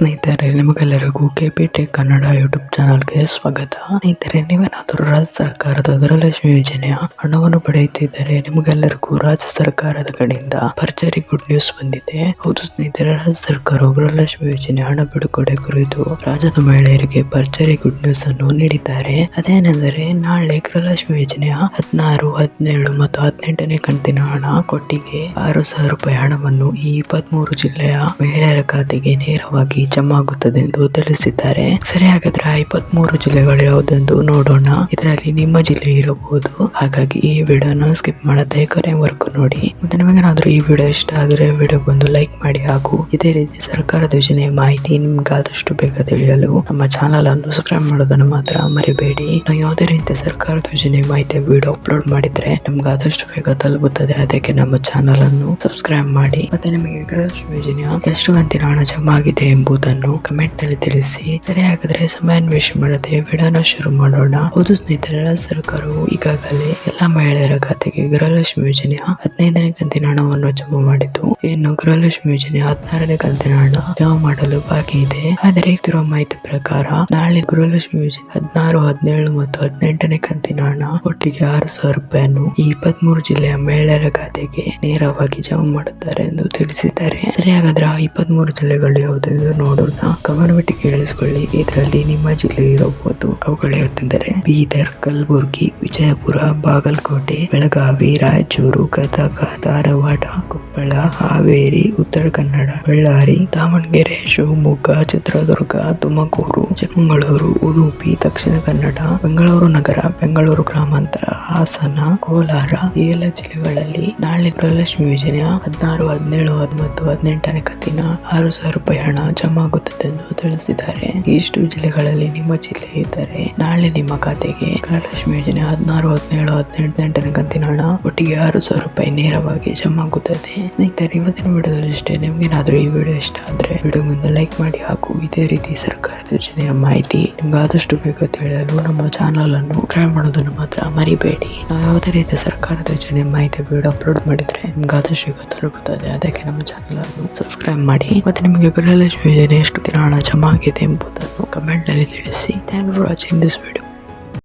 ಸ್ನೇಹಿತರೆ, ನಿಮಗೆಲ್ಲರಿಗೂ KP tech Kannada YouTube ಚಾನಲ್ಗೆ ಸ್ವಾಗತ. ಸ್ನೇಹಿತರೆ, ನೀವೇನಾದರೂ ರಾಜ್ಯ ಸರ್ಕಾರದ ಗೃಹಲಕ್ಷ್ಮಿ ಯೋಜನೆಯ ಹಣವನ್ನು ಪಡೆಯುತ್ತಿದ್ದರೆ ನಿಮಗೆಲ್ಲರಿಗೂ ರಾಜ್ಯ ಸರ್ಕಾರದ ಕಡೆಯಿಂದ ಭರ್ಜರಿ ಗುಡ್ ನ್ಯೂಸ್ ಬಂದಿದೆ. ಹೌದು ಸ್ನೇಹಿತರೆ, ರಾಜ್ಯ ಸರ್ಕಾರವು ಗೃಹಲಕ್ಷ್ಮಿ ಯೋಜನೆ ಹಣ ಬಿಡುಗಡೆ ಕುರಿತು ರಾಜ್ಯದ ಮಹಿಳೆಯರಿಗೆ ಭರ್ಜರಿ ಗುಡ್ ನ್ಯೂಸ್ ಅನ್ನು ನೀಡಿದ್ದಾರೆ. ಅದೇನೆಂದರೆ, ನಾಳೆ ಗೃಹಲಕ್ಷ್ಮಿ ಯೋಜನೆಯ 16, 17 ಮತ್ತು 18ನೇ ಕಂತಿನ ಹಣ ಒಟ್ಟಿಗೆ 6,000 ರೂಪಾಯಿ ಹಣವನ್ನು ಈ 23 ಜಿಲ್ಲೆಯ ಮಹಿಳೆಯರ ಖಾತೆಗೆ ನೇರವಾಗಿ ಜಮಾ ಆಗುತ್ತದೆ ಎಂದು ತಿಳಿಸಿದ್ದಾರೆ. ಸರಿ, ಹಾಗಾದ್ರೆ 23 ಜಿಲ್ಲೆಗಳು ಯಾವುದೆಂದು ನೋಡೋಣ. ಇದರಲ್ಲಿ ನಿಮ್ಮ ಜಿಲ್ಲೆ ಇರಬಹುದು, ಹಾಗಾಗಿ ಈ ವಿಡಿಯೋನ ಸ್ಕಿಪ್ ಮಾಡದೆ ಕೊನೆವರೆಗೂ ನೋಡಿ. ಮತ್ತೆ ನಿಮಗೇನಾದ್ರೂ ಈ ವಿಡಿಯೋ ಇಷ್ಟ ಆದರೆ ವಿಡಿಯೋಗೊಂದು ಲೈಕ್ ಮಾಡಿ, ಹಾಗೂ ಇದೇ ರೀತಿ ಸರ್ಕಾರದ ಯೋಜನೆಯ ಮಾಹಿತಿ ನಿಮ್ಗೆ ಆದಷ್ಟು ಬೇಗ ತಿಳಿಯಲು ನಮ್ಮ ಚಾನಲ್ ಅನ್ನು ಸಬ್ಸ್ಕ್ರೈಬ್ ಮಾಡೋದನ್ನು ಮಾತ್ರ ಮರಿಬೇಡಿ. ನಾವು ಯಾವುದೇ ರೀತಿ ಸರ್ಕಾರದ ಯೋಜನೆ ಮಾಹಿತಿ ವಿಡಿಯೋ ಅಪ್ಲೋಡ್ ಮಾಡಿದ್ರೆ ನಮ್ಗೆ ಆದಷ್ಟು ಬೇಗ ತಲುಪುತ್ತದೆ. ಅದಕ್ಕೆ ನಮ್ಮ ಚಾನಲ್ ಅನ್ನು ಸಬ್ಸ್ಕ್ರೈಬ್ ಮಾಡಿ. ಮತ್ತೆ ನಿಮಗೆ ಗೃಹಲಕ್ಷ್ಮಿ ಯೋಜನೆಯ ಎಷ್ಟು ಕಂತಿನ ಹಣ ಜಮಾ ಆಗಿದೆ ಎಂಬುದನ್ನು ಕಮೆಂಟ್ ನಲ್ಲಿ ತಿಳಿಸಿ. ಸರಿ, ಹಾಗಾದ್ರೆ ಸಮಯ ವೇಸ್ಟ್ ಮಾಡದೆ ವಿಡಿಯೋನ ಶುರು ಮಾಡೋಣ. ಹೌದು ಸ್ನೇಹಿತರೆ, ರಾಜ್ಯ ಸರ್ಕಾರವು ಈಗಾಗಲೇ ಎಲ್ಲಾ ಮಹಿಳೆಯರ ಖಾತೆಗೆ ಗೃಹಲಕ್ಷ್ಮಿ ಯೋಜನೆಯ 15ನೇ ಕಂತಿನ ಹಣವನ್ನು ಜಮಾ ಮಾಡಿದ್ದು, ಇನ್ನು ಗೃಹಲಕ್ಷ್ಮಿ ಯೋಜನೆಯ 16ನೇ ಕಂತಿನ ಹಣ ಜಮಾ ಮಾಡಲು ಬಾಕಿ ಇದೆ. ಆದರೆ ಇರುವ ಮಾಹಿತಿ ಪ್ರಕಾರ ನಾಳೆ ಗೃಹಲಕ್ಷ್ಮಿ ಯೋಜನೆ 16, 17 ಮತ್ತು 18ನೇ ಕಂತಿನ ಹಣ ಒಟ್ಟಿಗೆ 6,000 ರೂಪಾಯಿಯನ್ನು ಈ 23 ಜಿಲ್ಲೆಯ ಮಹಿಳೆಯರ ಖಾತೆಗೆ ನೇರವಾಗಿ ಜಮಾ ಮಾಡುತ್ತಾರೆ ಎಂದು ತಿಳಿಸಿದ್ದಾರೆ. ಸರಿ, ಹಾಗಾದ್ರೆ 23 ಜಿಲ್ಲೆಗಳು ಯಾವುದೆಂದು ನೋಡೋಣ. ಗಮನವಿಟ್ಟು ಕೇಳಿಸಿಕೊಳ್ಳಿ. ಇದರಲ್ಲಿ ನಿಮ್ಮ ಜಿಲ್ಲೆ ಇರಬಹುದು. ಅವುಗಳು ಯಾವ್ದೆಂದರೆ ಬೀದರ್, ಕಲಬುರಗಿ, ವಿಜಯಪುರ, ಬಾಗಲಕೋಟೆ, ಬೆಳಗಾವಿ, ರಾಯಚೂರು, ಗದಗ, ಧಾರವಾಡ, ಕೊಪ್ಪಳ, ಹಾವೇರಿ, ಉತ್ತರ ಕನ್ನಡ, ಬಳ್ಳಾರಿ, ದಾವಣಗೆರೆ, ಶಿವಮೊಗ್ಗ, ಚಿತ್ರದುರ್ಗ, ತುಮಕೂರು, ಚಿಕ್ಕಮಗಳೂರು, ಉಡುಪಿ, ದಕ್ಷಿಣ ಕನ್ನಡ, ಬೆಂಗಳೂರು ನಗರ, ಬೆಂಗಳೂರು ಗ್ರಾಮಾಂತರ, ಹಾಸನ, ಕೋಲಾರ ಈ ಎಲ್ಲ ಜಿಲ್ಲೆಗಳಲ್ಲಿ ನಾಳೆ ಗೃಹಲಕ್ಷ್ಮಿ ಯೋಜನೆಯ 16, 17 ಮತ್ತು 18ನೇ ಕಂತಿನ 6,000 ರೂಪಾಯಿ ಹಣ ಜಮಾ ಆಗುತ್ತದೆ ಎಂದು ತಿಳಿಸಿದ್ದಾರೆ. ಇಷ್ಟು ಜಿಲ್ಲೆಗಳಲ್ಲಿ ನಿಮ್ಮ ಜಿಲ್ಲೆ ಇದ್ದರೆ ನಾಳೆ ನಿಮ್ಮ ಖಾತೆಗೆ ಗೃಹಲಕ್ಷ್ಮಿ ಯೋಜನೆ 16, 17, 18ನೇ ಕಂತಿನ ಹಣ ಒಟ್ಟಿಗೆ 6,000 ರೂಪಾಯಿ ನೇರವಾಗಿ ಜಮಾ ಆಗುತ್ತದೆ. ಸ್ನೇಹಿತರೆ, ಇವತ್ತಿನ ವಿಡಿಯೋದಲ್ಲಿ ಇಷ್ಟೇ. ನಿಮ್ಗೇನಾದ್ರೂ ಈ ವಿಡಿಯೋ ಇಷ್ಟ ಆದ್ರೆ ವಿಡಿಯೋಗೊಂದು ಲೈಕ್ ಮಾಡಿ, ಹಾಗೂ ಇದೇ ರೀತಿ ಸರ್ಕಾರದ ಯೋಜನೆಯ ಮಾಹಿತಿ ನಿಮ್ಗೆ ಆದಷ್ಟು ಬೇಗ ತಿಳಿಯಲು ನಮ್ಮ ಚಾನಲ್ ಅನ್ನು ಸಬ್ಸ್ಕ್ರೈಬ್ ಮಾಡೋದನ್ನು ಮಾತ್ರ ಮರಿಬೇಡಿ. ನಾವು ಯಾವುದೇ ರೀತಿ ಸರ್ಕಾರದ ಯೋಜನೆ ಮಾಹಿತಿ ವಿಡಿಯೋ ಅಪ್ಲೋಡ್ ಮಾಡಿದ್ರೆ ನಿಮ್ಗೆ ಆದಷ್ಟು ಬೇಗ ತಲುಪುತ್ತದೆ. ಅದಕ್ಕೆ ನಮ್ಮ ಚಾನಲ್ ಅನ್ನು ಸಬ್ಸ್ಕ್ರೈಬ್ ಮಾಡಿ. ಮತ್ತೆ ನಿಮಗೆ ಗೃಹಲಕ್ಷ್ಮಿ ಯೋಜನೆ ಎಷ್ಟು ದಿನ ಹಣ ಜಮಾ ಆಗಿದೆ ಎಂಬುದನ್ನು ಕಮೆಂಟ್ ನಲ್ಲಿ ತಿಳಿಸಿ. Thank for watching this video.